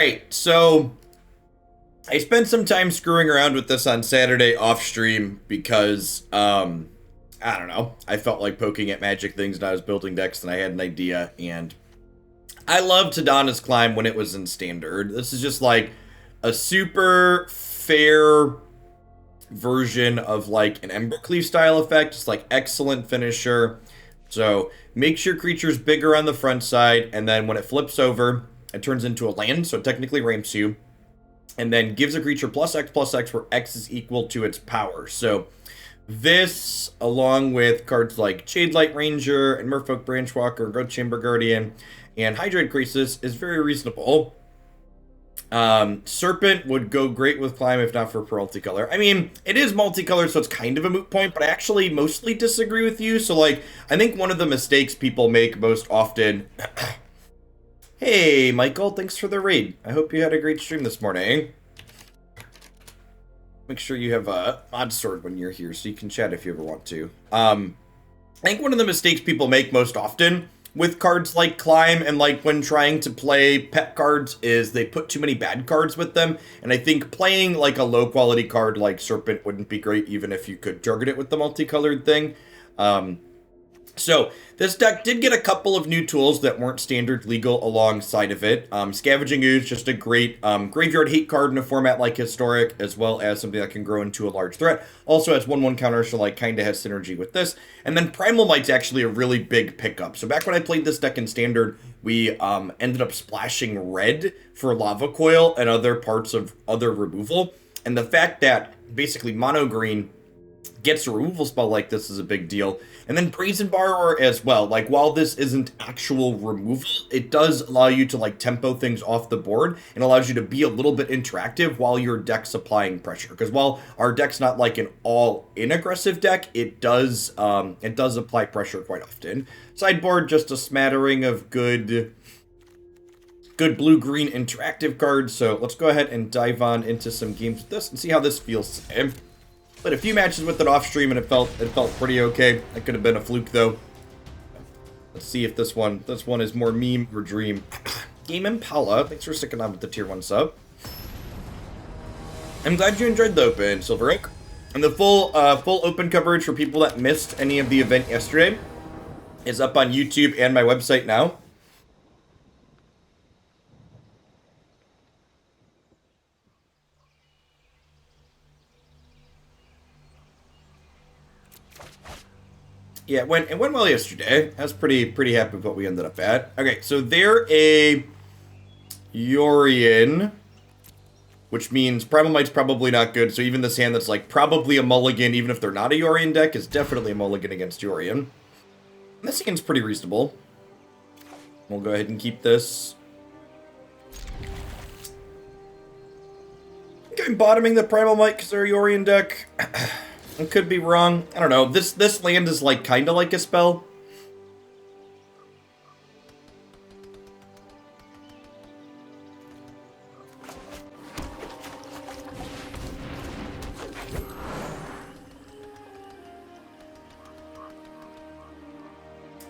Alright, so I spent some time screwing around with this on Saturday off stream because, I don't know, I felt like poking at magic things and I was building decks and I had an idea, and I loved Hadana's Climb when it was in Standard. This is just like a super fair version of like an Embercleave style effect. It's like excellent finisher. So makes your creatures bigger on the front side, and then when it flips over, it turns into a land, so it technically ramps you, and then gives a creature +X/+X where X is equal to its power. So this, along with cards like Jadelight Ranger and Merfolk Branchwalker and Growth Chamber Guardian and Hydroid Krasis, is very reasonable. Serpent would go great with Climb if not for multicolor. I mean, it is multicolored, so it's kind of a moot point, but I actually mostly disagree with you. So, like, I think one of the mistakes people make most often... Hey, Michael, thanks for the raid. I hope you had a great stream this morning. Make sure you have a mod sword when you're here so you can chat if you ever want to. I think one of the mistakes people make most often with cards like Climb and like when trying to play pet cards is they put too many bad cards with them. And I think playing like a low quality card like Serpent wouldn't be great even if you could target it with the multicolored thing. So this deck did get a couple of new tools that weren't standard legal alongside of it. Scavenging Ooze, just a great graveyard hate card in a format like Historic, as well as something that can grow into a large threat. Also has 1/1 counter, so like kind of has synergy with this. And then Primal Might's actually a really big pickup. So back when I played this deck in Standard, we ended up splashing red for Lava Coil and other parts of other removal. And the fact that basically mono green gets a removal spell like this is a big deal. And then Brazen Borrower as well. Like, while this isn't actual removal, it does allow you to, like, tempo things off the board and allows you to be a little bit interactive while your deck's applying pressure. Because while our deck's not, like, an all-in aggressive deck, it does apply pressure quite often. Sideboard, just a smattering of good blue-green interactive cards. So let's go ahead and dive on into some games with this and see how this feels today. But a few matches with it off stream and it felt pretty okay. That could have been a fluke though. Let's see if this one is more meme or dream. Game Impala, thanks for sticking on with the tier 1 sub. I'm glad you enjoyed the open, Silver Ink. And the full open coverage for people that missed any of the event yesterday is up on YouTube and my website now. Yeah, it went well yesterday. I was pretty happy with what we ended up at. Okay, so they're a Yorion, which means Primal Might's probably not good. So even this hand that's like probably a mulligan, even if they're not a Yorion deck, is definitely a mulligan against Yorion. And this hand's pretty reasonable. We'll go ahead and keep this. I think I'm bottoming the Primal Might because they're a Yorion deck. I could be wrong. I don't know. This land is like kind of like a spell.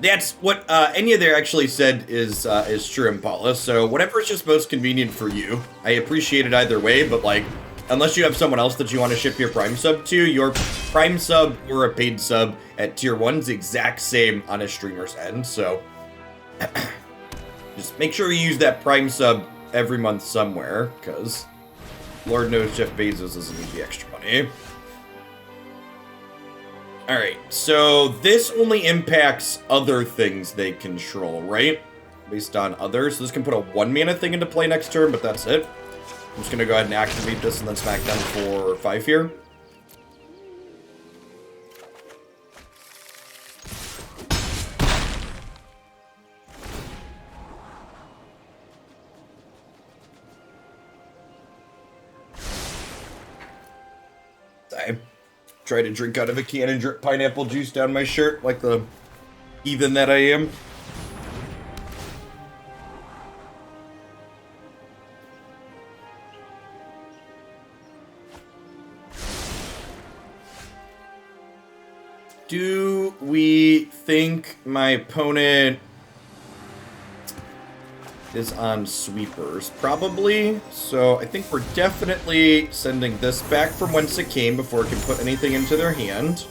That's what Enya there actually said is true, Impala. So whatever is just most convenient for you. I appreciate it either way, but like, unless you have someone else that you want to ship your Prime sub to, your Prime sub or a paid sub at tier 1 is the exact same on a streamer's end. So just make sure you use that Prime sub every month somewhere, because Lord knows Jeff Bezos doesn't need the extra money. Alright, so this only impacts other things they control, right? Based on others. So this can put a 1-mana thing into play next turn, but that's it. I'm just going to go ahead and activate this and then smack down for 5 here. I try to drink out of a can and drip pineapple juice down my shirt like the heathen that I am. Do we think my opponent is on sweepers, probably. So I think we're definitely sending this back from whence it came before it can put anything into their hand.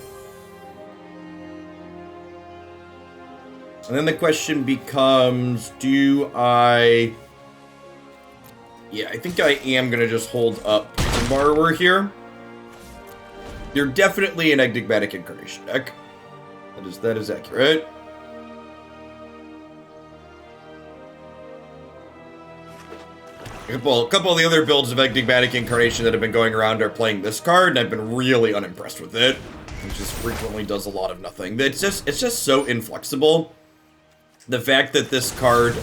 And then the question becomes, do I... Yeah, I think I am going to just hold up Brazen Borrower here. You're definitely an Enigmatic Incarnation deck. That is accurate. A couple of the other builds of Enigmatic Incarnation that have been going around are playing this card, and I've been really unimpressed with it. It just frequently does a lot of nothing. It's just so inflexible. The fact that this card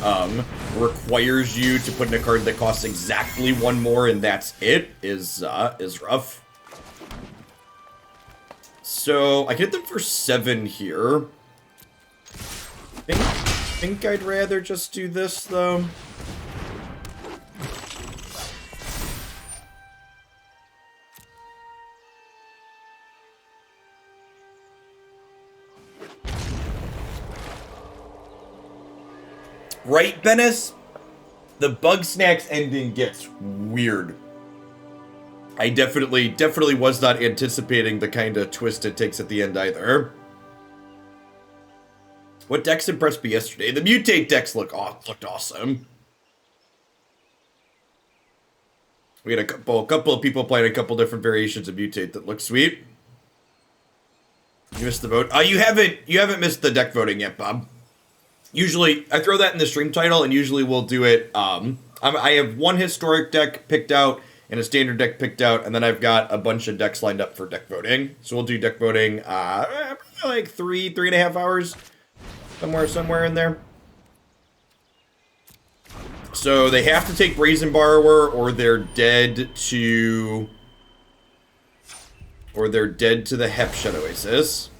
requires you to put in a card that costs exactly one more and that's it is rough. So I get them for 7 here. I think I'd rather just do this though. Right, Bennis? The Bug Snacks ending gets weird. I definitely was not anticipating the kind of twist it takes at the end either. What decks impressed me yesterday? The Mutate decks looked awesome. We had a couple of people playing a couple different variations of Mutate that look sweet. You missed the vote. You haven't missed the deck voting yet, Bob. Usually, I throw that in the stream title, and usually we'll do it, I have one historic deck picked out, and a standard deck picked out, and then I've got a bunch of decks lined up for deck voting. So we'll do deck voting, like 3.5 hours, somewhere in there. So they have to take Brazen Borrower, or they're dead to the Hashep Oasis.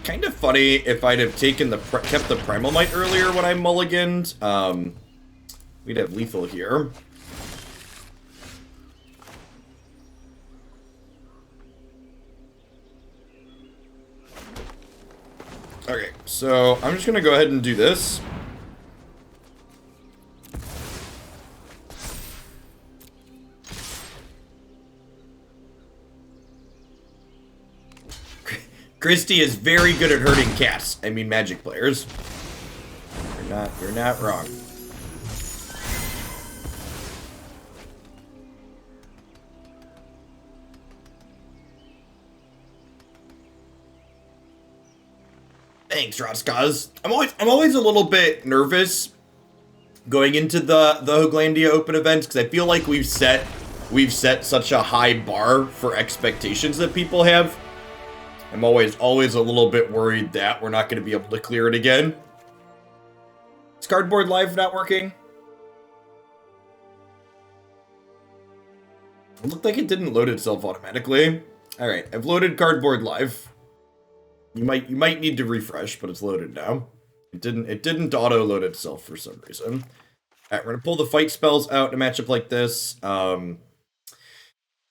Kind of funny if I'd have taken kept the Primal Might earlier when I mulliganed. We'd have lethal here. Okay, so I'm just gonna go ahead and do this. Christy is very good at hurting cats. I mean, Magic players. You're not wrong. Thanks, Roskaz. I'm always a little bit nervous going into the Hoaglandia Open events because I feel like we've set such a high bar for expectations that people have. I'm always a little bit worried that we're not going to be able to clear it again. Is Cardboard Live not working? It looked like it didn't load itself automatically. All right, I've loaded Cardboard Live. You might need to refresh, but it's loaded now. It didn't auto load itself for some reason. All right, we're gonna pull the fight spells out in a matchup like this.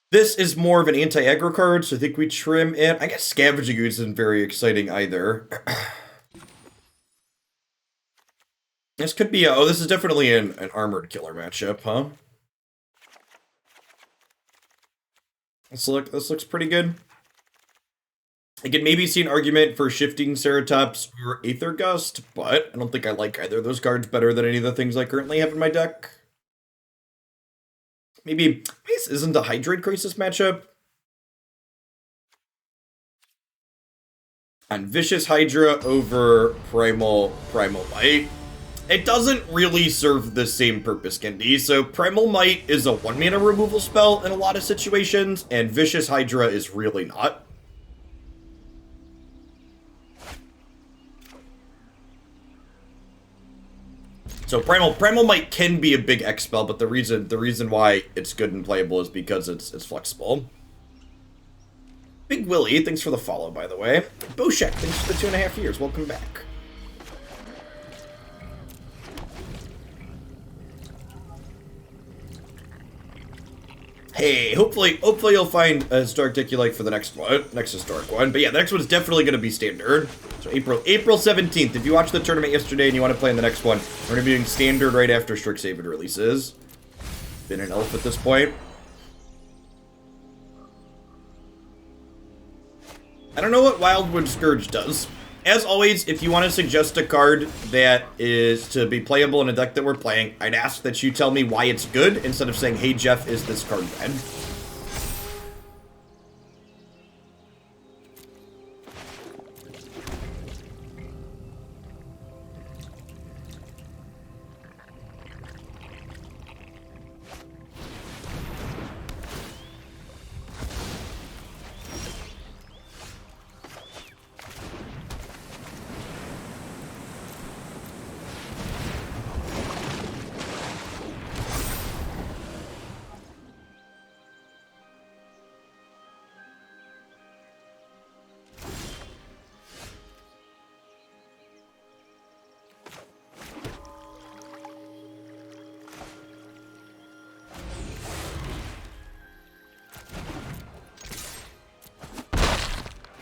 This is more of an anti-aggro card, so I think we trim it. I guess Scavenging Ooze isn't very exciting either. This could be this is definitely an armored killer matchup, huh? This looks pretty good. I could maybe see an argument for Shifting Ceratops or Aether Gust, but I don't think I like either of those cards better than any of the things I currently have in my deck. Maybe this isn't a Hydroid Krasis matchup. On Vicious Hydra over Primal Might. It doesn't really serve the same purpose, Kendi. So Primal Might is a 1-mana removal spell in a lot of situations, and Vicious Hydra is really not. So Primal Might can be a big X spell, but the reason why it's good and playable is because it's flexible. Big Willie, thanks for the follow, by the way. Boshek, thanks for the 2.5 years. Welcome back. Hey, hopefully you'll find a historic deck you like for the next historic one. But yeah, the next one's definitely going to be standard. So April 17th. If you watched the tournament yesterday and you want to play in the next one, we're going to be doing standard right after Strixhaven releases. Been an elf at this point. I don't know what Wildwood Scourge does. As always, if you want to suggest a card that is to be playable in a deck that we're playing, I'd ask that you tell me why it's good instead of saying, hey Jeff, is this card bad?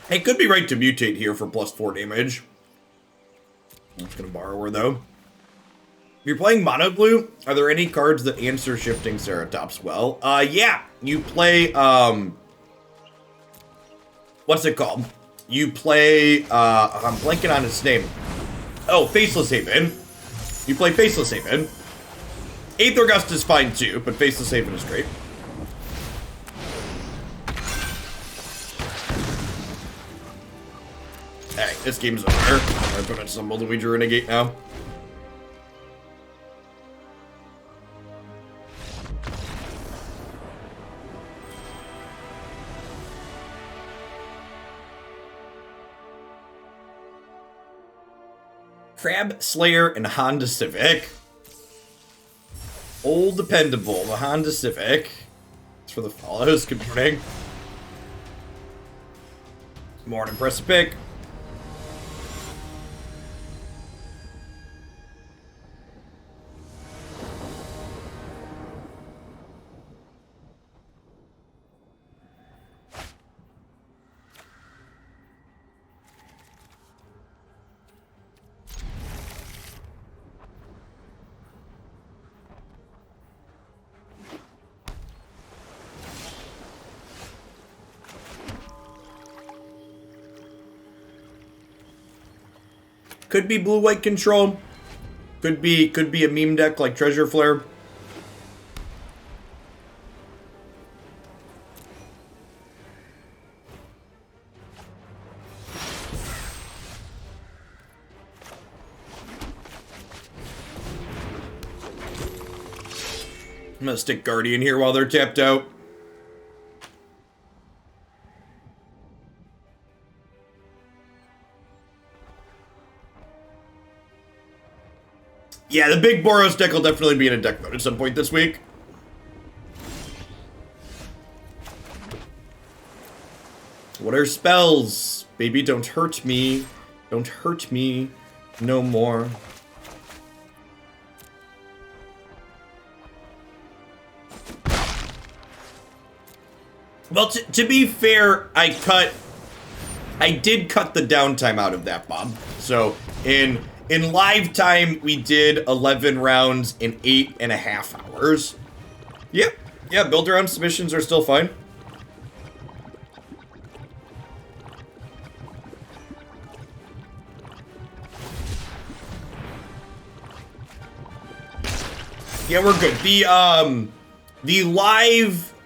It could be right to mutate here for +4 damage. I'm just gonna Borrower though. If you're playing mono blue, are there any cards that answer Shifting Ceratops well? Yeah, you play, what's it called? You play, I'm blanking on its name. Oh, Faceless Haven. You play Faceless Haven. Aether Gust is fine too, but Faceless Haven is great. Hey, this game's over. I'm gonna stumble and we drew a Negate now. Crab Slayer and Honda Civic. Old dependable, the Honda Civic. It's for the follows. Good morning. Morning, press a pick. Could be blue-white control. Could be a meme deck like Treasure Flare. I'm gonna stick Guardian here while they're tapped out. Yeah, the big Boros deck will definitely be in a deck mode at some point this week. What are spells? Baby, don't hurt me. Don't hurt me no more. Well, to be fair, I did cut the downtime out of that, Bob. So, in live time, we did 11 rounds in 8.5 hours. Yep. Yeah, build around submissions are still fine. Yeah, we're good.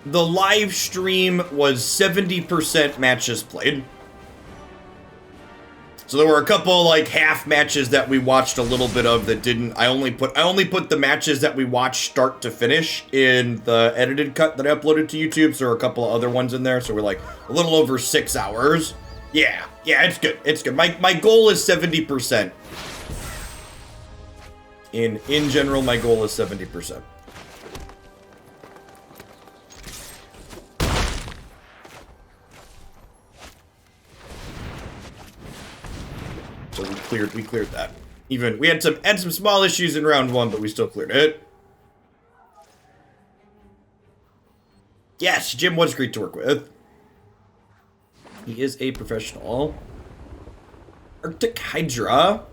The live stream was 70% matches played. So there were a couple like half matches that we watched a little bit of that didn't. I only put the matches that we watched start to finish in the edited cut that I uploaded to YouTube. So there are a couple of other ones in there. So we're like a little over 6 hours. Yeah, it's good. It's good. My goal is 70%. In general, my goal is 70%. So we cleared that. Even we had some small issues in round 1, but we still cleared it. Yes, Jim was great to work with. He is a professional. Arctic Hydra.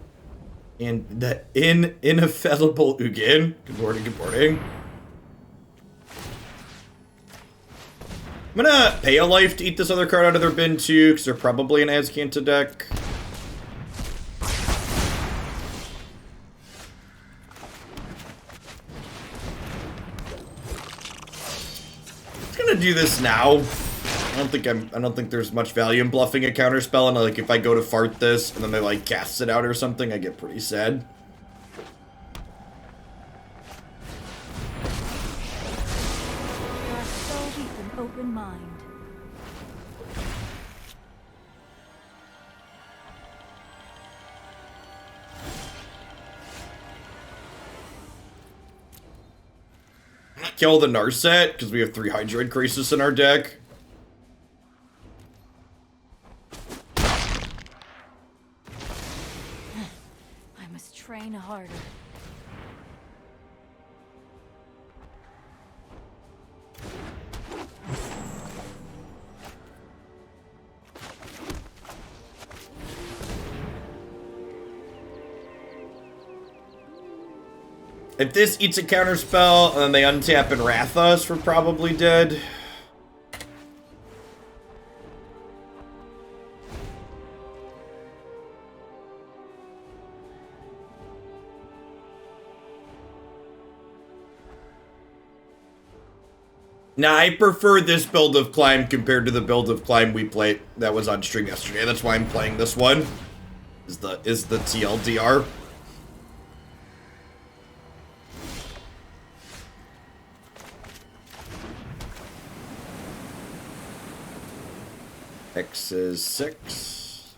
And the ineffable Ugin. Good morning, good morning. I'm gonna pay a life to eat this other card out of their bin too, because they're probably an Azcanta deck. I'm gonna do this now. I don't think there's much value in bluffing a counterspell, and like if I go to fart this and then they like cast it out or something, I get pretty sad. You are so deep in open mind. Kill the Narset, because we have 3 Hydroid Krasis in our deck. I must train harder. If this eats a counterspell, and then they untap and wrath us, we're probably dead. Now, I prefer this build of Climb compared to the build of Climb we played that was on stream yesterday. That's why I'm playing this one. Is the TLDR. X is 6.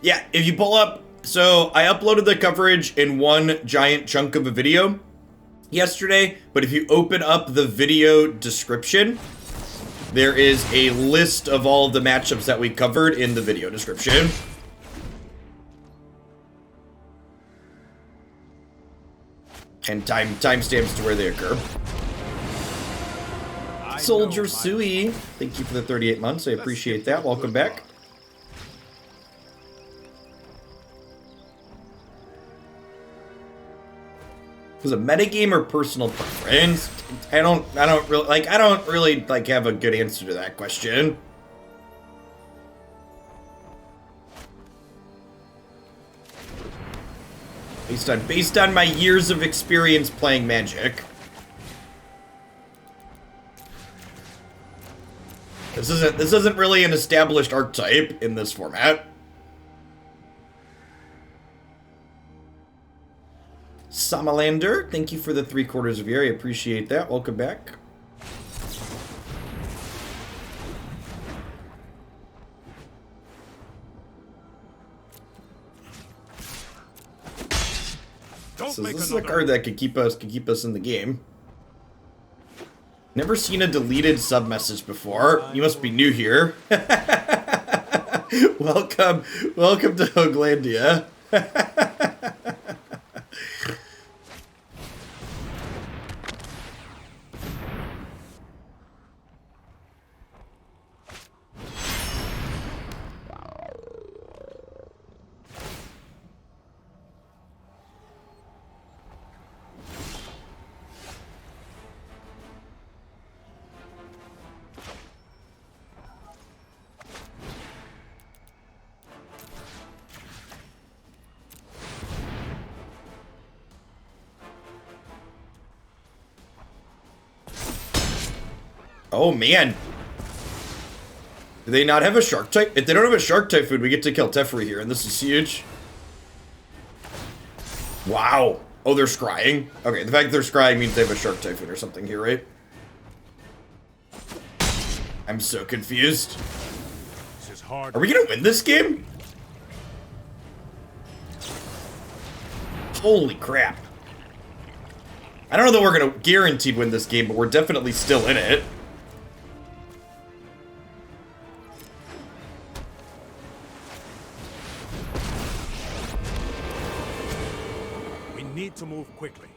Yeah, if you pull up, so I uploaded the coverage in one giant chunk of a video yesterday, but if you open up the video description, there is a list of all of the matchups that we covered in the video description. And timestamps to where they occur. Soldier Sui, thank you for the 38 months. I appreciate that. Welcome back. Was it metagame or personal preference? I don't really have a good answer to that question. Based on my years of experience playing Magic. This isn't really an established archetype in this format. Samalander, thank you for the 3/4 of year. I appreciate that. Welcome back. So this is a card that could keep us in the game. Never seen a deleted sub message before. You must be new here. Welcome to Hoaglandia. Oh man. Do they not have a shark type? If they don't have a shark type food, we get to kill Teferi here, and this is huge. Wow. Oh, they're scrying? Okay, the fact that they're scrying means they have a shark type food or something here, right? I'm so confused. This is hard. Are we gonna win this game? Holy crap. I don't know that we're gonna guaranteed win this game, but we're definitely still in it. need to move quickly.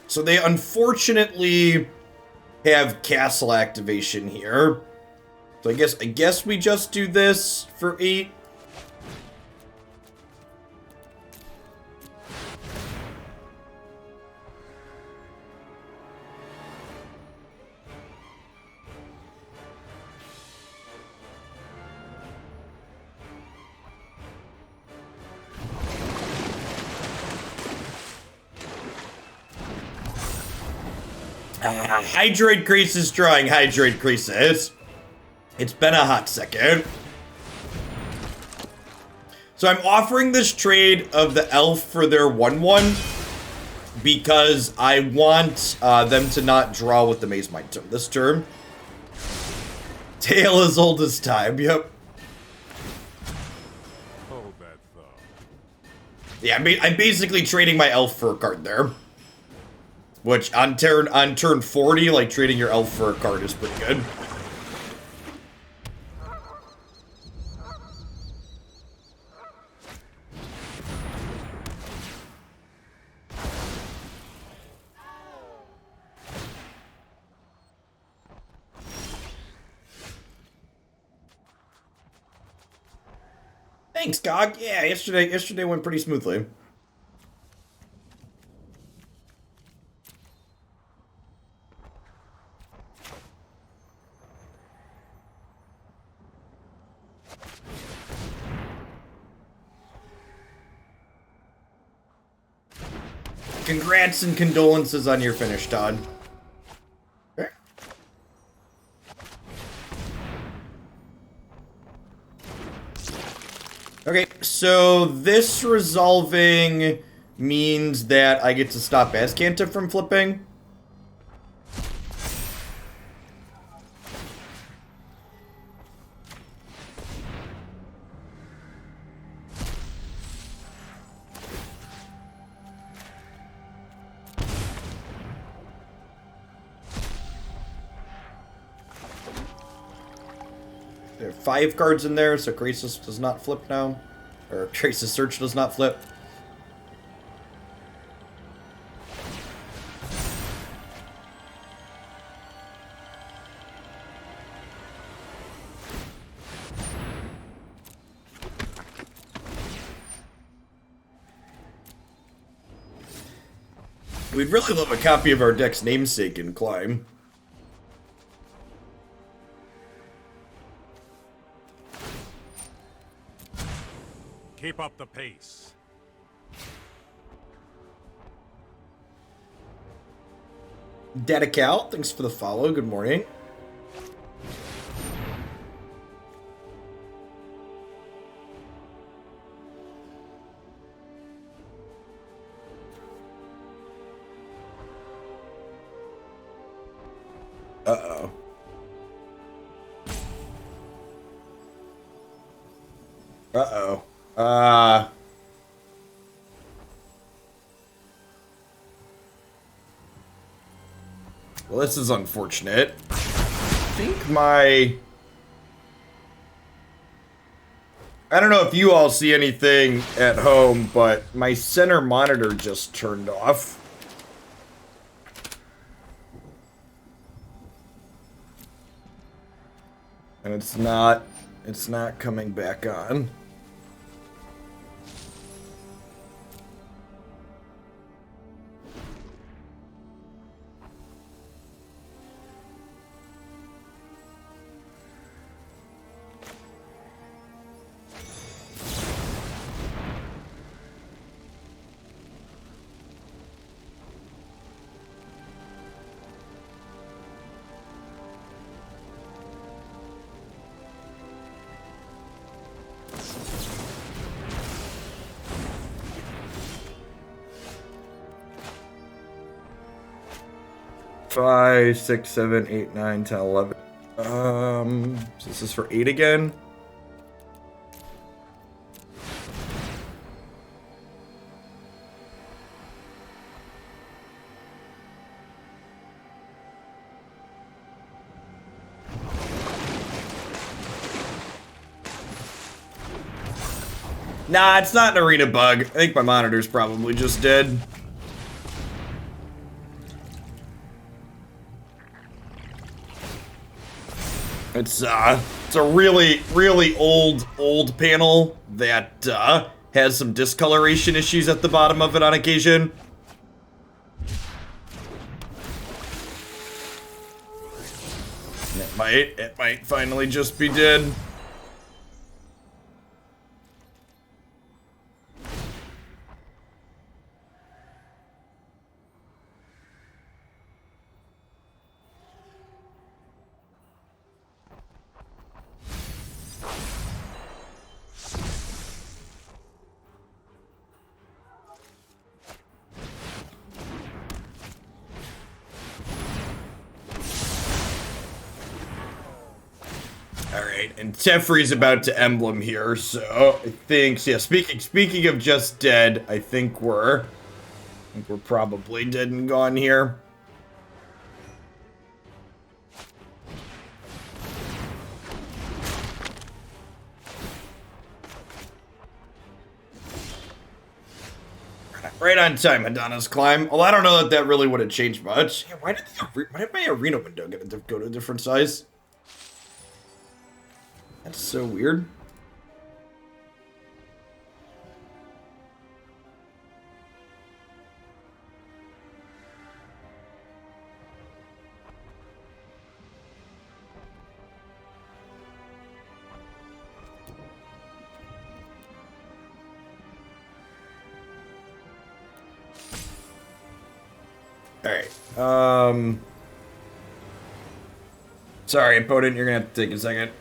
So they unfortunately have castle activation here. So I guess we just do this for 8. Hydroid Krasis drawing Hydroid Krasis. It's been a hot second. So I'm offering this trade of the elf for their 1/1 because I want them to not draw with the Maze Might turn this turn. Tale as old as time, yep. Hold that thought. Yeah, I'm basically trading my elf for a card there. Which, on turn 40, like, trading your elf for a card is pretty good. Thanks, Gog. Yeah, yesterday went pretty smoothly. Congrats and condolences on your finish, Todd. Okay. Okay, so this resolving means that I get to stop Azcanta from flipping. There are 5 cards in there, so Krasis does not flip now. Or Krasis Search does not flip. We'd really love a copy of our deck's namesake in Climb. Keep up the pace. Dedical, thanks for the follow. Good morning. Uh-oh. Uh-oh. Well, this is unfortunate. I think I don't know if you all see anything at home, but my center monitor just turned off. And it's not coming back on. Five, 6, 7, 8, 9, 10, 11. So this is for 8 again. Nah, it's not an arena bug. I think my monitor's probably just dead. It's a really, really old panel that has some discoloration issues at the bottom of it on occasion. It might finally just be dead. And Teferi's about to emblem here, so I think, yeah, speaking of just dead, I think we're probably dead and gone here. Right on time, Hadana's climb. Well, I don't know that really would have changed much. Yeah, why did my arena window go to a different size? That's so weird. Alright, sorry, opponent, you're gonna have to take a second.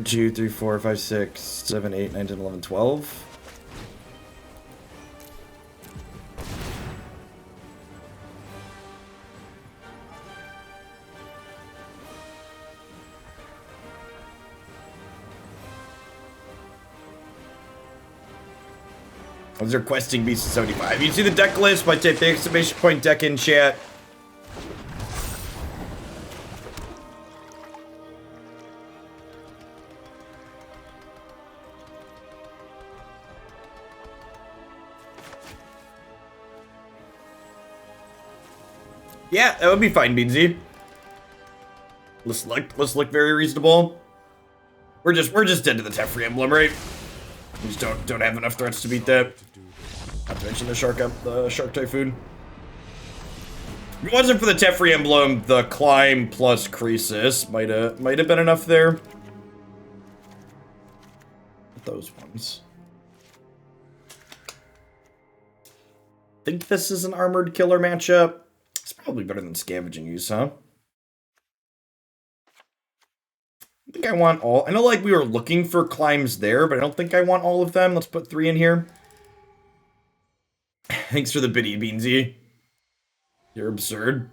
2, 3, 4, 5, 6, 7, 8, 9, 10, 11, 12. Those are questing beasts 75. You see the deck list by type the exclamation point deck in chat. Yeah, that would be fine, Beansy. Let's look very reasonable. We're just dead to the Teferi emblem, right? We just don't have enough threats to beat that. Not to mention the shark typhoon. If it wasn't for the Teferi emblem, the climb plus Krasis might have been enough there. Those ones. Think this is an armored killer matchup. It's probably better than Scavenging Ooze, huh? I think I want all. I know, like, we were looking for climbs there, but I don't think I want all of them. Let's put 3 in here. Thanks for the biddy, Beansy. You're absurd.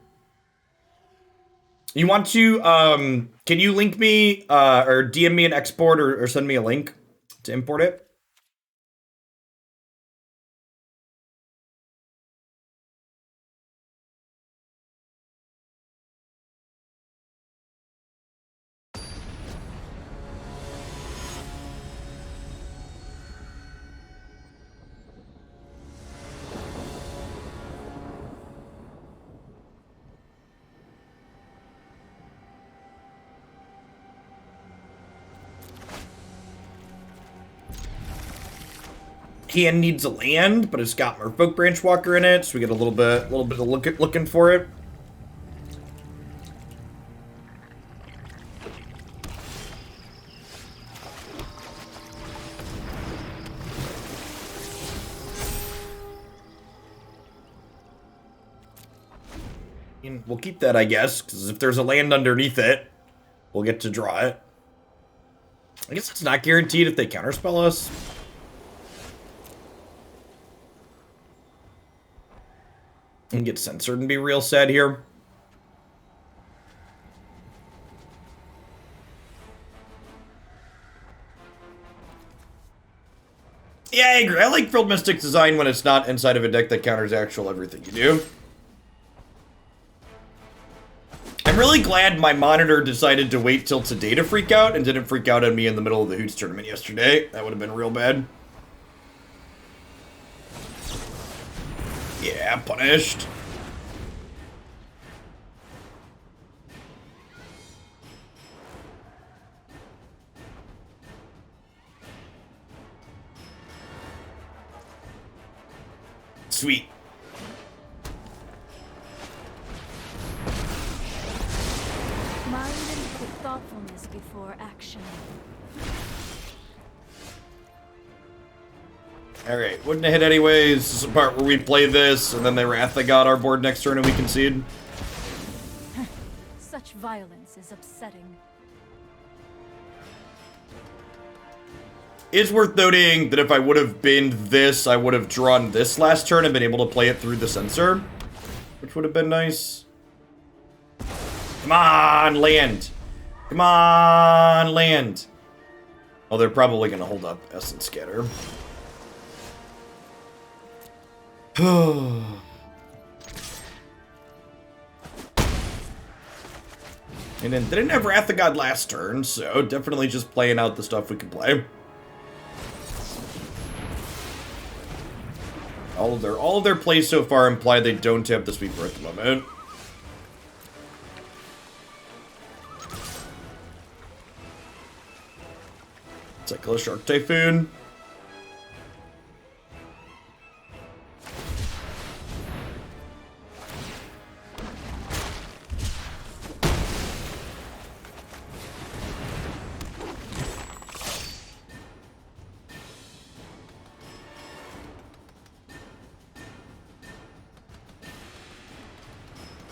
You want to, can you link me, or DM me an export, or send me a link to import it? Hand needs a land, but it's got Merfolk Branchwalker in it, so we get a little bit of looking for it. And we'll keep that, I guess, because if there's a land underneath it, we'll get to draw it. I guess it's not guaranteed if they counterspell us. And get censored and be real sad here. Yeah, I agree. I like Frilled Mystic's design when it's not inside of a deck that counters actual everything you do. really glad my monitor decided to wait till today to freak out and didn't freak out on me in the middle of the Hoots tournament yesterday. That would have been real bad. Yeah, punished. Sweet. Mind and put thoughtfulness before action. Alright, wouldn't have hit anyways. This is the part where we play this, and then they Wrath the God our board next turn and we concede. Such violence is upsetting. It's worth noting that if I would have binned this, I would have drawn this last turn and been able to play it through the sensor, which would have been nice. Come on, land. Come on, land. Oh, they're probably going to hold up Essence Scatter. And then didn't have Wrath of God last turn, so definitely just playing out the stuff we can play. All of their plays so far imply they don't have the sweeper at the moment. Cycle of Shark Typhoon.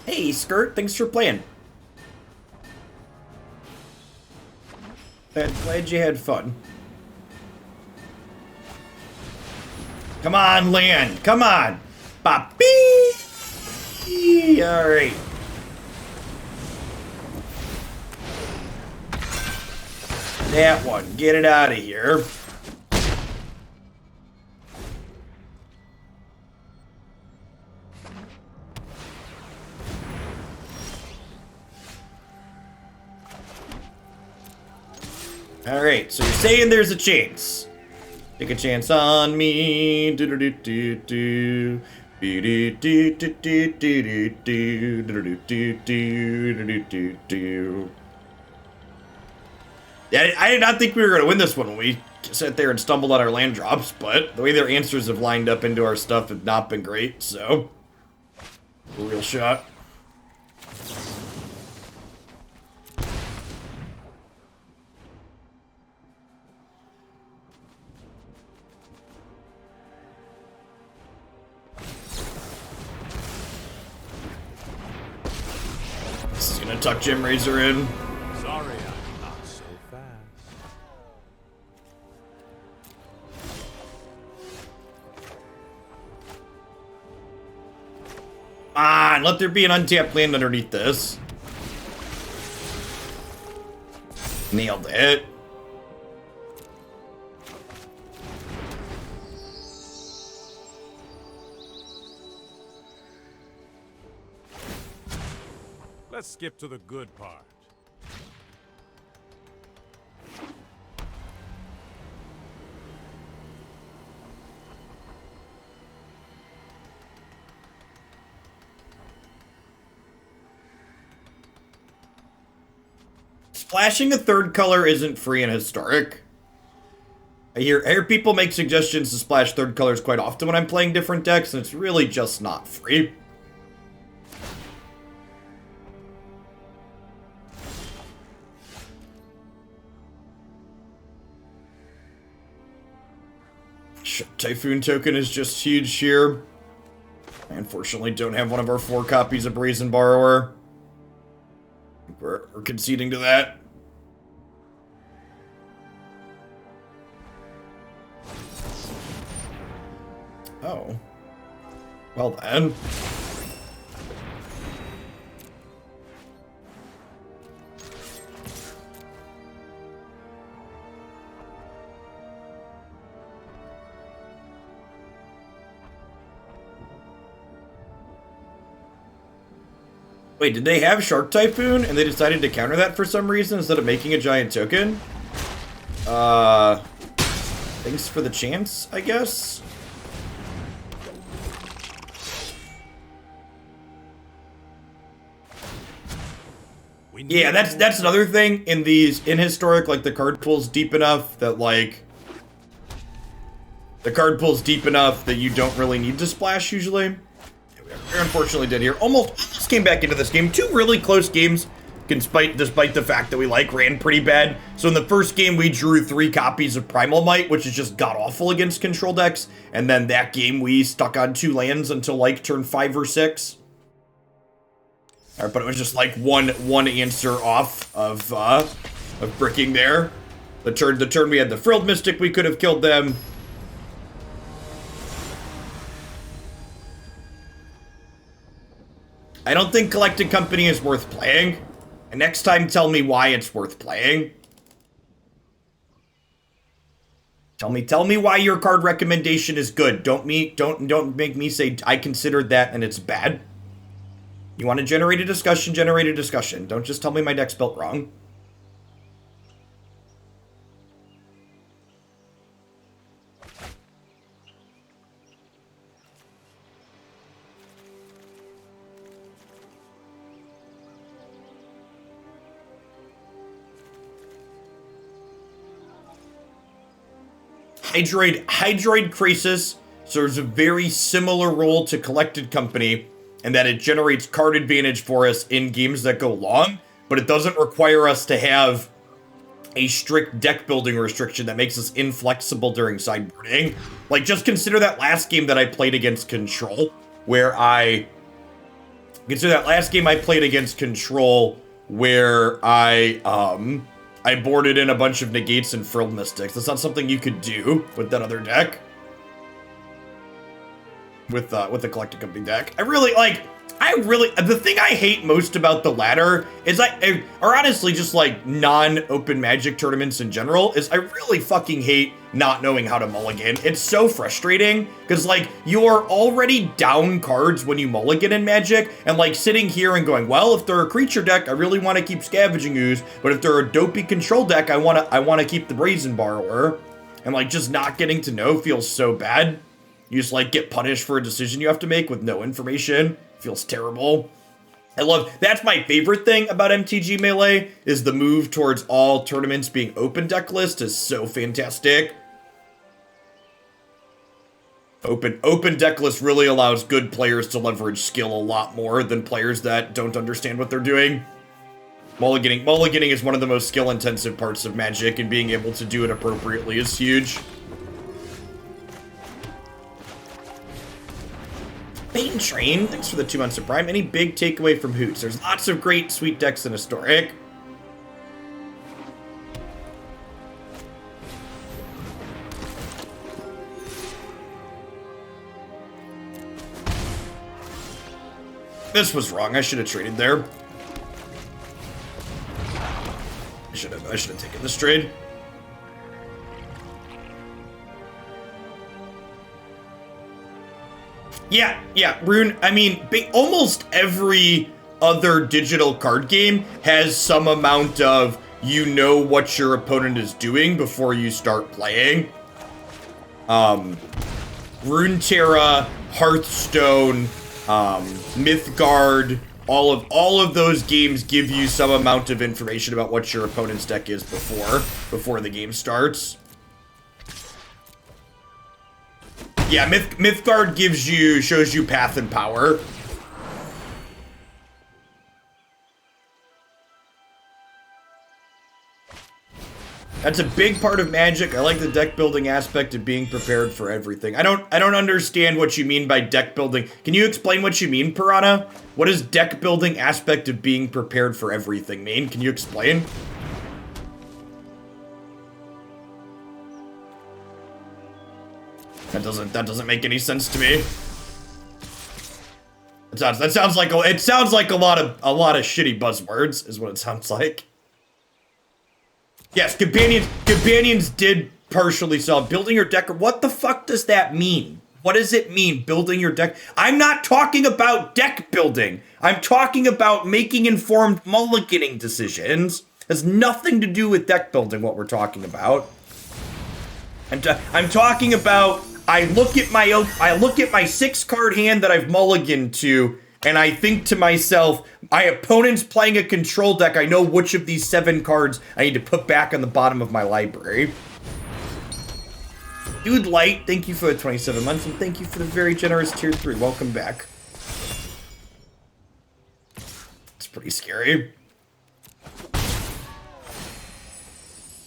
Hey, Skirt, thanks for playing. Glad you had fun. Come on, land. Come on. Poppy! Alright. That one. Get it out of here. Alright, so you're saying there's a chance. Take a chance on me. Do-do-do-do-do. Be-do-do-do-do-do. Yeah, I did not think we were going to win this one when we sat there and stumbled on our land drops, but the way their answers have lined up into our stuff have not been great, so a real shot. This is gonna tuck Gemrazer in. Sorry, I'm not so fast. Come on, let there be an untapped land underneath this. Nailed it. Let's skip to the good part. Splashing a third color isn't free in Historic. I hear people make suggestions to splash third colors quite often when I'm playing different decks, and it's really just not free. Typhoon token is just huge here. I unfortunately don't have one of our 4 copies of Brazen Borrower. We're conceding to that. Oh. Well then. Wait, did they have Shark Typhoon and they decided to counter that for some reason instead of making a giant token? Thanks for the chance, I guess? Yeah, that's another thing in Historic, like the card pool's deep enough that you don't really need to splash usually. We unfortunately did here. Almost came back into this game. Two really close games, despite the fact that we ran pretty bad. So in the first game, we drew 3 copies of Primal Might, which is just god-awful against control decks. And then that game, we stuck on 2 lands until turn 5 or 6. Alright, but it was just one answer off of bricking there. The turn we had the Frilled Mystic, we could have killed them. I don't think Collected Company is worth playing. And next time, tell me why it's worth playing. Tell me why your card recommendation is good. Don't make me say I considered that and it's bad. You want to generate a discussion, generate a discussion. Don't just tell me my deck's built wrong. Hydroid Krasis serves a very similar role to Collected Company, and that it generates card advantage for us in games that go long, but it doesn't require us to have a strict deck building restriction that makes us inflexible during sideboarding. Just consider that last game that I played against Control, where I boarded in a bunch of Negates and Frilled Mystics. That's not something you could do with that other deck. With the Collected Company deck. The thing I hate most about the latter is or honestly just non-open Magic tournaments in general, is I really fucking hate not knowing how to mulligan. It's so frustrating, because you're already down cards when you mulligan in Magic, and sitting here and going, well, if they're a creature deck, I really want to keep Scavenging Ooze, but if they're a dopey control deck, I want to keep the Brazen Borrower, and just not getting to know feels so bad. You just get punished for a decision you have to make with no information. Feels terrible. That's my favorite thing about MTG Melee, is the move towards all tournaments being open deck list is so fantastic. Open deck list really allows good players to leverage skill a lot more than players that don't understand what they're doing. Mulliganing is one of the most skill intensive parts of Magic, and being able to do it appropriately is huge. Bait and Train, thanks for the 2 months of Prime. Any big takeaway from Hoots? There's lots of great sweet decks in Historic. This was wrong. I should have traded there. I should have taken this trade. Yeah, Rune, almost every other digital card game has some amount of what your opponent is doing before you start playing. Runeterra, Hearthstone, Mythgard, all of those games give you some amount of information about what your opponent's deck is before the game starts. Yeah, Mythgard shows you path and power. That's a big part of Magic. I like the deck building aspect of being prepared for everything. I don't understand what you mean by deck building. Can you explain what you mean, Piranha? What does deck building aspect of being prepared for everything mean? Can you explain? That doesn't make any sense to me. That sounds like a lot of shitty buzzwords is what it sounds like. Yes, companions did partially solve building your deck. What the fuck does that mean? What does it mean, building your deck? I'm not talking about deck building. I'm talking about making informed mulliganing decisions. It has nothing to do with deck building, what we're talking about. I'm talking about, I look at my 6-card hand that I've mulliganed to, and I think to myself, my opponent's playing a control deck. I know which of these 7 cards I need to put back on the bottom of my library. Dude Light, thank you for the 27 months, and thank you for the very generous tier 3. Welcome back. It's pretty scary.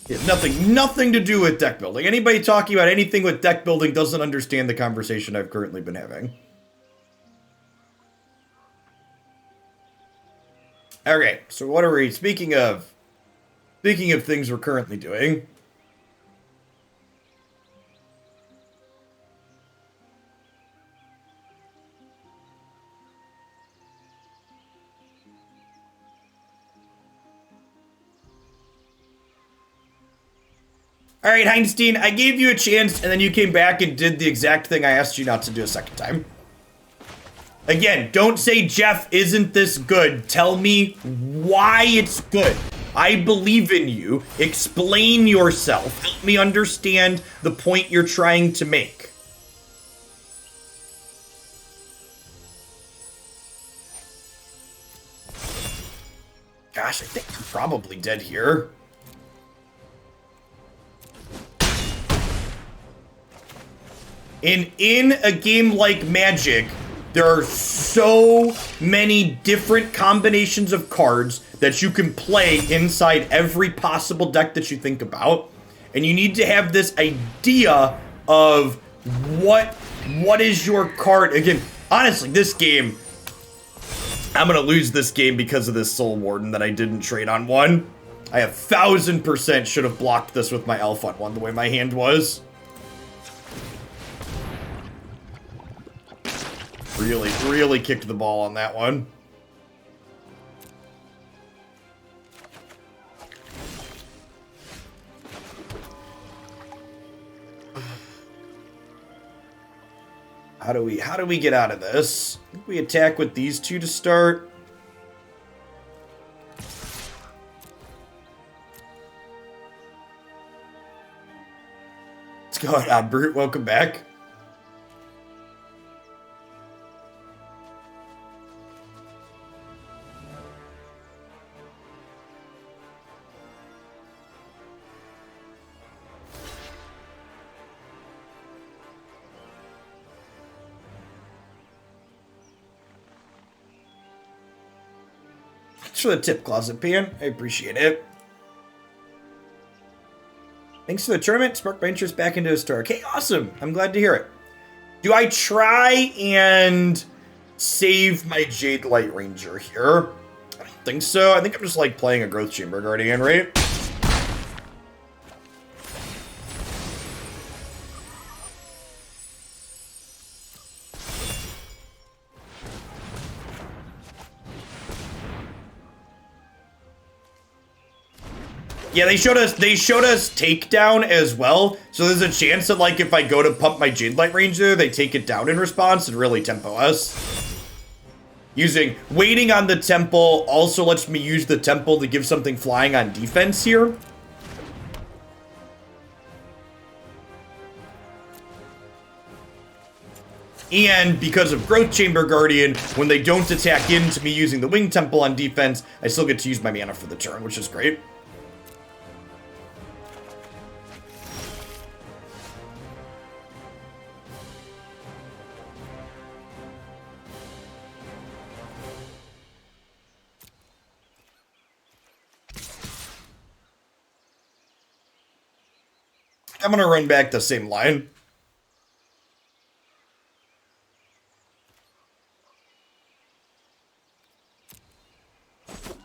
Yeah, nothing to do with deck building. Anybody talking about anything with deck building doesn't understand the conversation I've currently been having. Okay, so what are we, speaking of things we're currently doing. All right, Heinstein, I gave you a chance, and then you came back and did the exact thing I asked you not to do a second time. Again, don't say, Jeff, isn't this good? Tell me why it's good. I believe in you. Explain yourself. Help me understand the point you're trying to make. Gosh, I think I'm probably dead here. And in a game like Magic, there are so many different combinations of cards that you can play inside every possible deck that you think about. And you need to have this idea of what is your card. Again, honestly, this game, I'm going to lose this game because of this Soul Warden that I didn't trade on one. I 1000% should have blocked this with my Elf on one the way my hand was. Really kicked the ball on that one. How do we get out of this? I think we attack with these two to start. What's going on, Brute? Welcome back. For the tip, Closet Pan. I appreciate it. Thanks for the tournament. Spark my interest back into Historic. Okay, awesome. I'm glad to hear it. Do I try and save my Jadelight Ranger here? I don't think so. I think I'm just like playing a Growth Chamber Guardian, right? Yeah, they showed us takedown as well. So there's a chance that like if I go to pump my Jadelight Ranger, they take it down in response and really tempo us. Waiting on the temple also lets me use the temple to give something flying on defense here. And because of Growth Chamber Guardian, when they don't attack into me using the Wing Temple on defense, I still get to use my mana for the turn, which is great. I'm gonna run back the same line.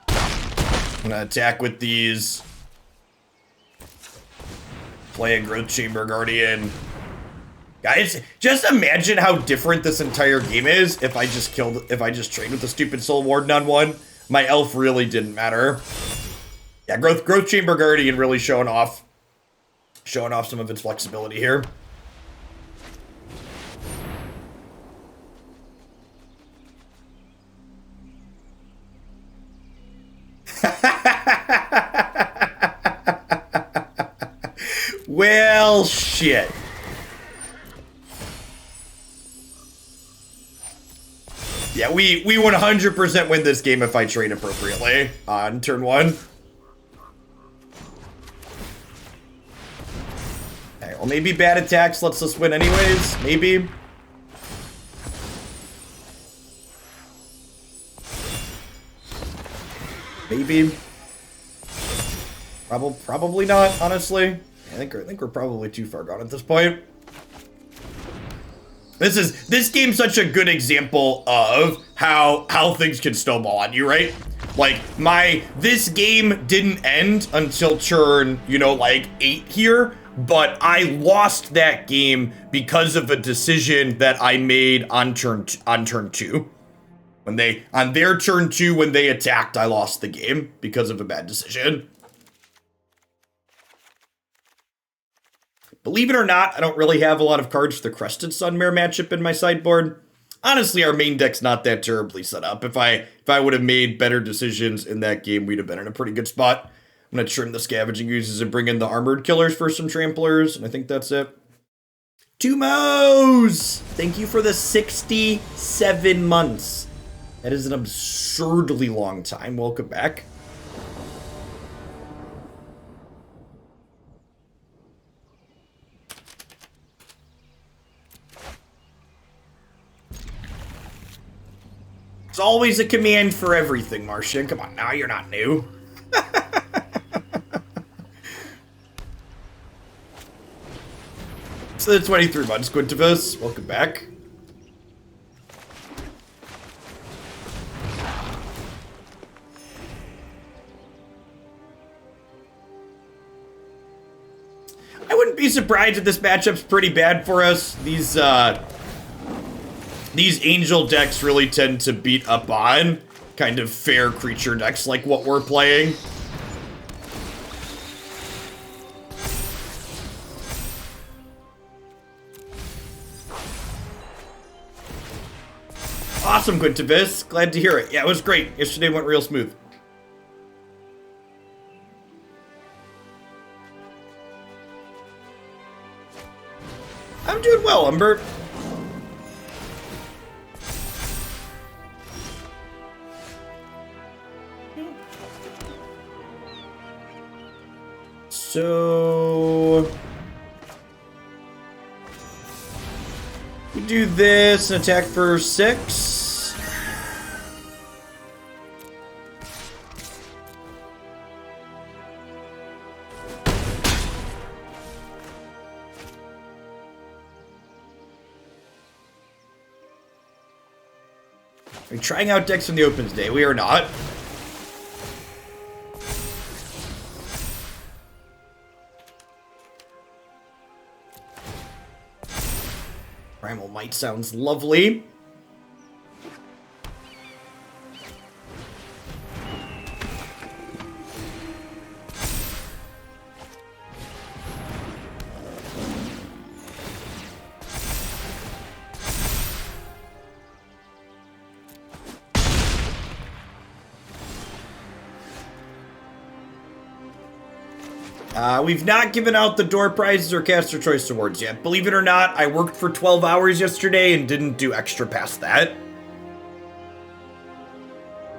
I'm gonna attack with these. Play a Growth Chamber Guardian. Guys, just imagine how different this entire game is if I just trade with the stupid Soul Warden on one. My elf really didn't matter. Yeah, Growth Chamber Guardian really showing off some of its flexibility here. Well, shit. Yeah, we 100% win this game if I trade appropriately on turn 1. Okay, well, maybe bad attacks lets us win anyways. Maybe. Maybe. Probably not, honestly. I think we're probably too far gone at this point. This game's such a good example of how things can snowball on you, right? Like this game didn't end until turn, like 8 here, but I lost that game because of a decision that I made on turn 2. On their turn 2 when they attacked, I lost the game because of a bad decision. Believe it or not, I don't really have a lot of cards for the Crested Sunmare matchup in my sideboard. Honestly, our main deck's not that terribly set up. If I would have made better decisions in that game, we'd have been in a pretty good spot. I'm going to trim the Scavenging Oozes and bring in the Armored Killers for some Tramplers, and I think that's it. Tumos! Thank you for the 67 months. That is an absurdly long time. Welcome back. There's always a command for everything, Martian. Come on, now you're not new. So the 23 months, Quintivus. Welcome back. I wouldn't be surprised if this matchup's pretty bad for us. These angel decks really tend to beat up on kind of fair creature decks like what we're playing. Awesome, Quintivus. Glad to hear it. Yeah, it was great. Yesterday went real smooth. I'm doing well, Umber. So we do this and attack for 6. Are we trying out decks in the opens day? We are not. Primal Might sounds lovely. We've not given out the door prizes or caster choice awards yet. Believe it or not, I worked for 12 hours yesterday and didn't do extra past that.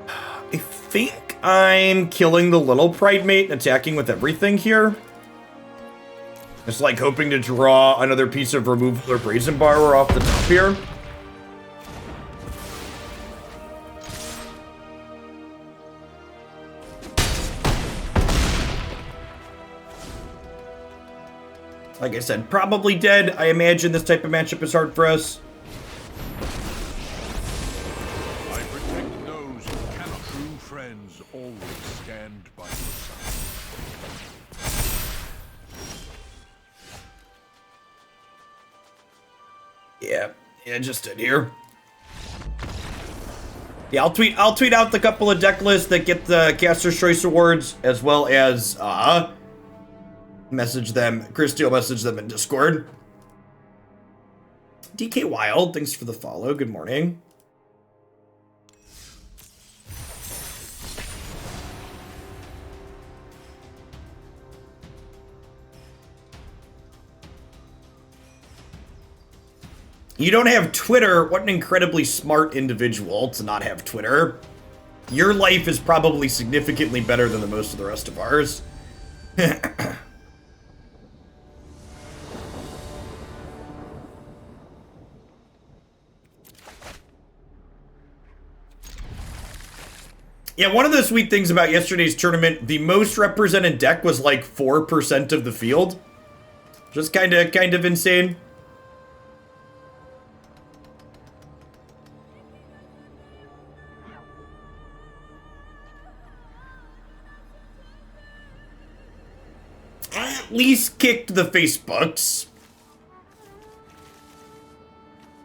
I think I'm killing the little Pride Mate and attacking with everything here. Just like hoping to draw another piece of removal or Brazen Borrower off the top here. Like I said, probably dead. I imagine this type of matchup is hard for us. I protect those who cannot. True friends always stand by your side. Yeah, just did here. Yeah, I'll tweet out the couple of deck lists that get the Caster's Choice Awards, as well as message them. Christy will message them in Discord. DK Wild, thanks for the follow. Good morning. You don't have Twitter? What an incredibly smart individual to not have Twitter. Your life is probably significantly better than the most of the rest of ours. Yeah, one of the sweet things about yesterday's tournament, the most represented deck was like 4% of the field. Just kind of insane. I at least kicked the Facebooks.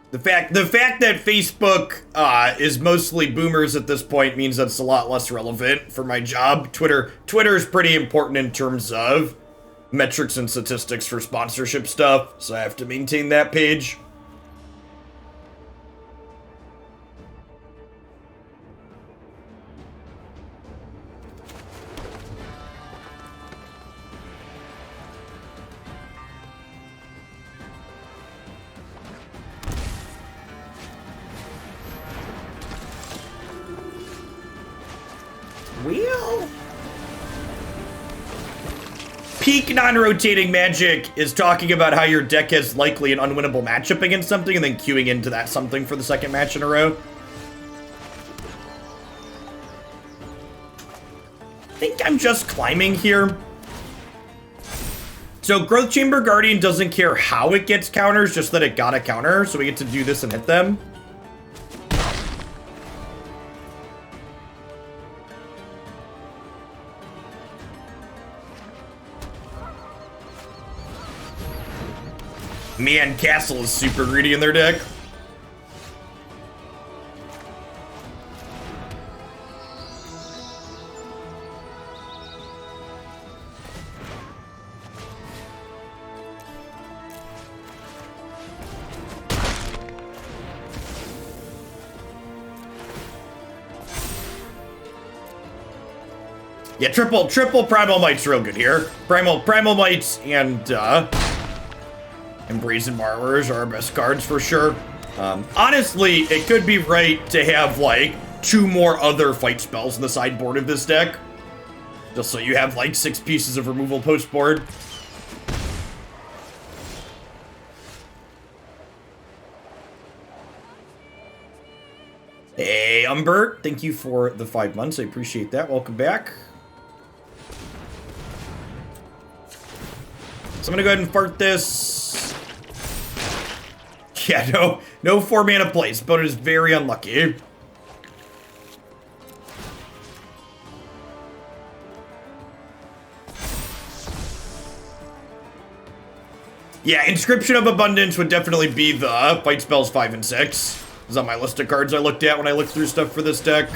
The fact that Facebook is mostly boomers at this point means that's a lot less relevant for my job. Twitter's pretty important in terms of metrics and statistics for sponsorship stuff, so I have to maintain that page. Wheel? Peak non-rotating Magic is talking about how your deck has likely an unwinnable matchup against something and then queuing into that something for the second match in a row. I think I'm just climbing here. So Growth Chamber Guardian doesn't care how it gets counters, just that it got a counter, so we get to do this and hit them. Man, Castle is super greedy in their deck. Yeah, triple Primal Might's real good here. Primal Mights and Brazen Borrowers are our best cards for sure. Honestly, it could be right to have like 2 more other fight spells in the sideboard of this deck. Just so you have like 6 pieces of removal post board. Hey, Umbert, thank you for the 5 months. I appreciate that. Welcome back. So I'm gonna go ahead and fart this. Yeah, no 4 mana plays, but it is very unlucky. Yeah, Inscription of Abundance would definitely be the fight spells 5 and 6. Is on my list of cards I looked at when I looked through stuff for this deck.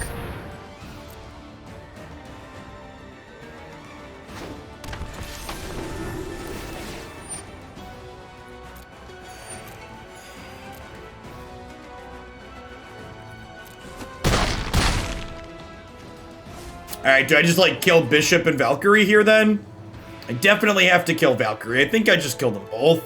Alright, do I just, like, kill Bishop and Valkyrie here, then? I definitely have to kill Valkyrie. I think I just killed them both.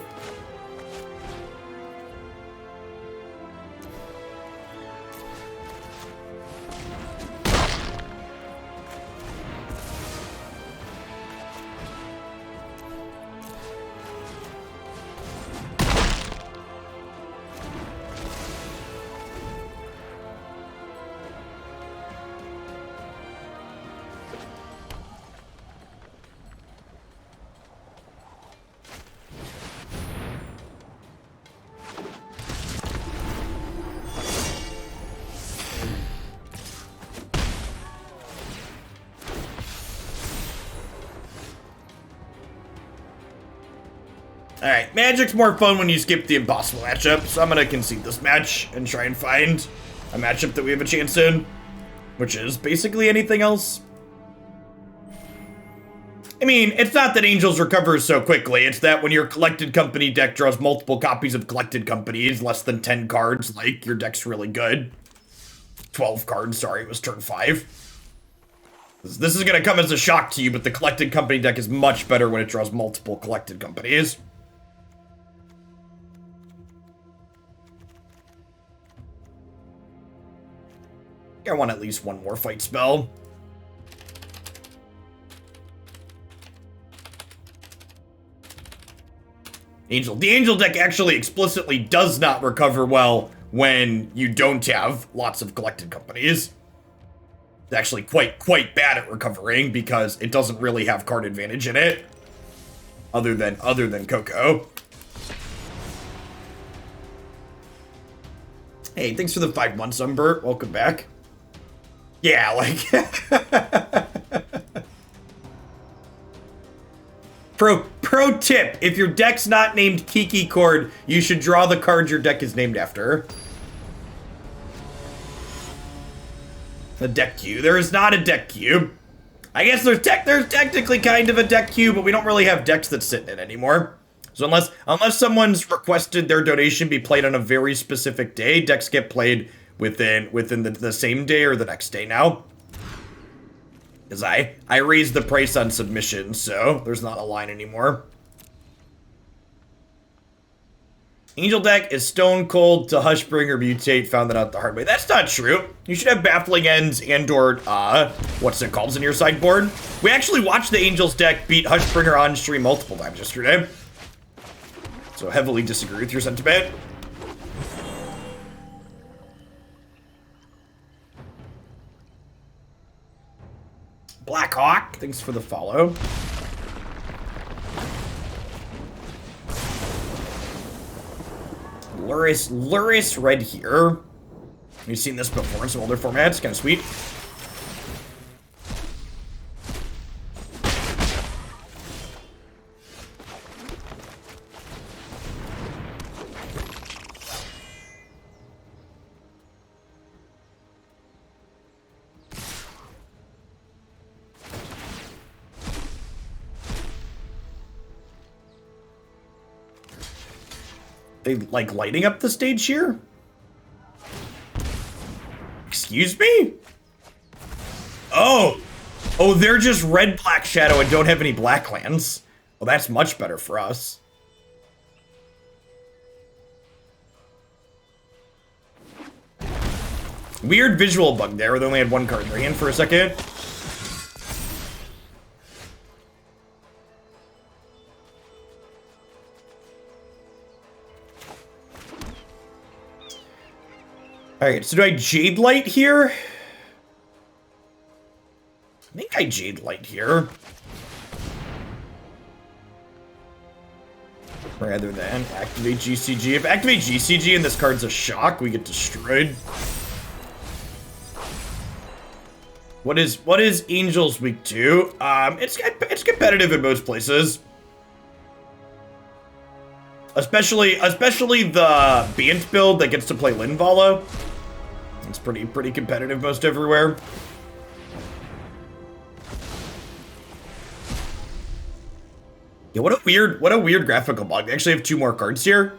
Alright, Magic's more fun when you skip the impossible matchup, so I'm gonna concede this match and try and find a matchup that we have a chance in, which is basically anything else. I mean, it's not that Angels recovers so quickly, it's that when your Collected Company deck draws multiple copies of Collected Companies, less than 10 cards, like, your deck's really good. 12 cards, sorry, it was turn 5. This is gonna come as a shock to you, but the Collected Company deck is much better when it draws multiple Collected Companies. I want at least one more fight spell. The Angel deck actually explicitly does not recover well when you don't have lots of collected companies. It's actually quite bad at recovering because it doesn't really have card advantage in it. Other than Coco. Hey, thanks for the 5 months, Umbert. Welcome back. Yeah, like... Pro tip, if your deck's not named Kiki Cord, you should draw the card your deck is named after. A deck queue. There is not a deck queue. I guess there's technically kind of a deck queue, but we don't really have decks that sit in it anymore. So unless someone's requested their donation be played on a very specific day, decks get played within the same day or the next day now. Because I raised the price on submission, so there's not a line anymore. Angel deck is stone cold to Hushbringer mutate, found that out the hard way. That's not true. You should have Baffling Ends and or, what's it called in your sideboard? We actually watched the Angels deck beat Hushbringer on stream multiple times yesterday. So heavily disagree with your sentiment. Blackhawk, thanks for the follow. Luris red here. We've seen this before in some older formats, kind of sweet. They like lighting up the stage here? Excuse me? Oh, they're just red black shadow and don't have any black lands. Well, that's much better for us. Weird visual bug there where they only had one card in their hand for a second. Alright, so do I Jadelight here? I think I Jadelight here. Rather than activate GCG. If activate GCG and this card's a shock, we get destroyed. What is Angels weak to? It's competitive in most places. Especially the Bant build that gets to play Linvala. It's pretty competitive most everywhere. Yeah, what a weird graphical bug. They actually have 2 more cards here.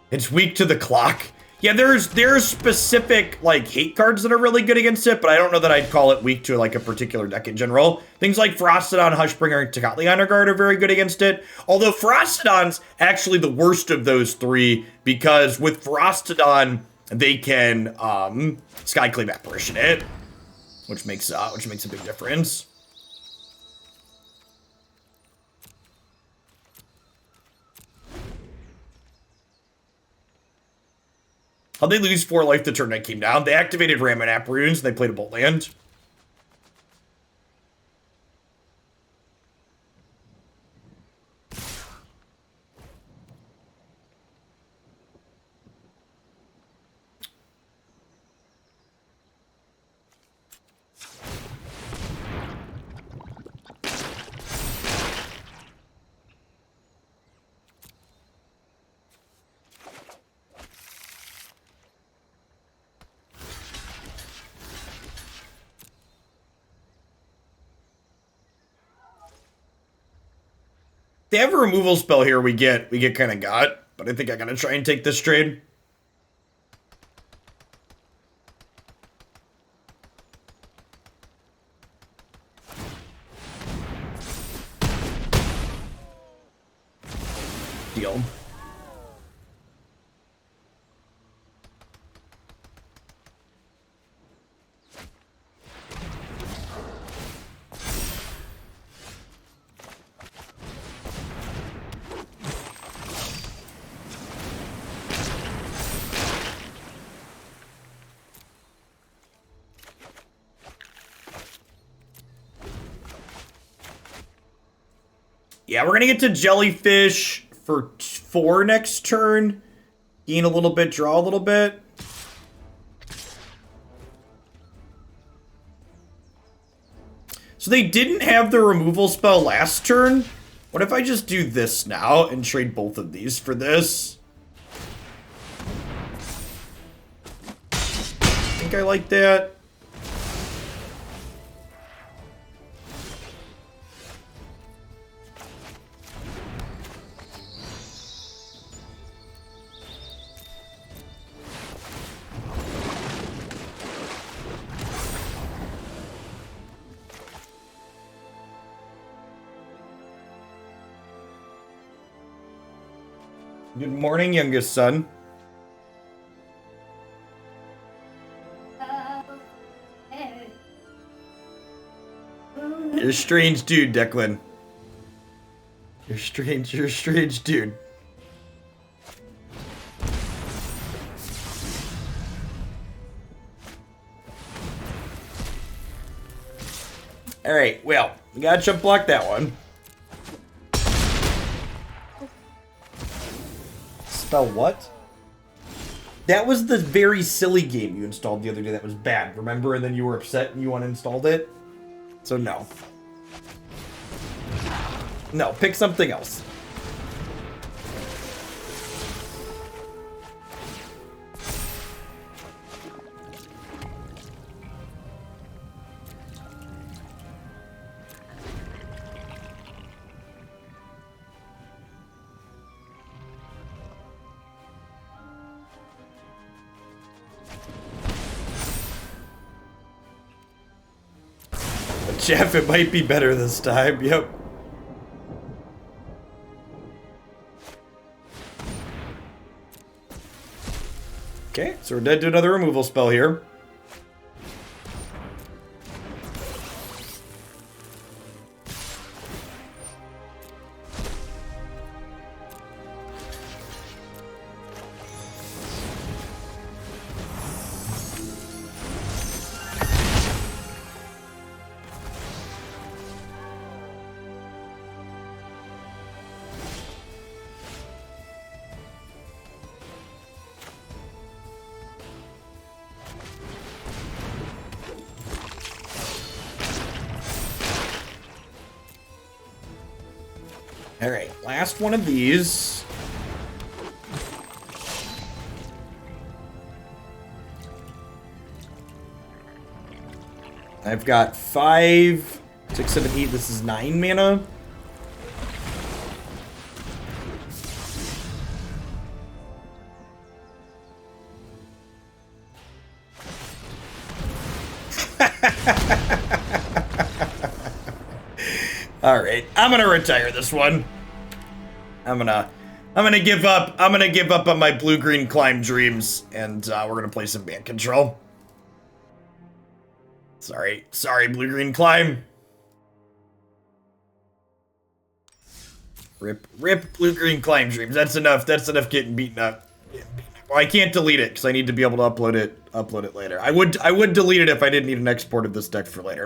It's weak to the clock. Yeah, there's specific like hate cards that are really good against it, but I don't know that I'd call it weak to like a particular deck in general. Things like Frostodon, Hushbringer, and Tocatli Honor Guard are very good against it. Although Frostodon's actually the worst of those 3 because with Frostodon they can Skyclave Apparition it, which makes a big difference. How'd they lose 4 life the turn that came down? They activated Ramanap Runes and they played a Bolt Land. They have a removal spell here we get kind of got, but I think I'm gonna try and take this trade. Deal. Yeah, we're gonna get to Jellyfish for 4 next turn. Gain a little bit, draw a little bit. So they didn't have the removal spell last turn. What if I just do this now and trade both of these for this? I think I like that. Good morning, youngest son. You're a strange dude, Declan. You're a strange dude. Alright, well, we gotta jump block that one. Spell what? That was the very silly game you installed the other day that was bad, remember? And then you were upset and you uninstalled it? So no. No, pick something else. Jeff, it might be better this time. Yep. Okay, so we're dead to another removal spell here. Alright, last one of these. I've got 5, 6, 7, 8. This is 9 mana. Alright, I'm gonna retire this one. I'm gonna give up on my blue-green climb dreams, and we're gonna play some man control. Sorry, blue-green climb. Rip blue-green climb dreams. That's enough getting beaten up. Well, I can't delete it because I need to be able to upload it later. I would delete it if I didn't need an export of this deck for later.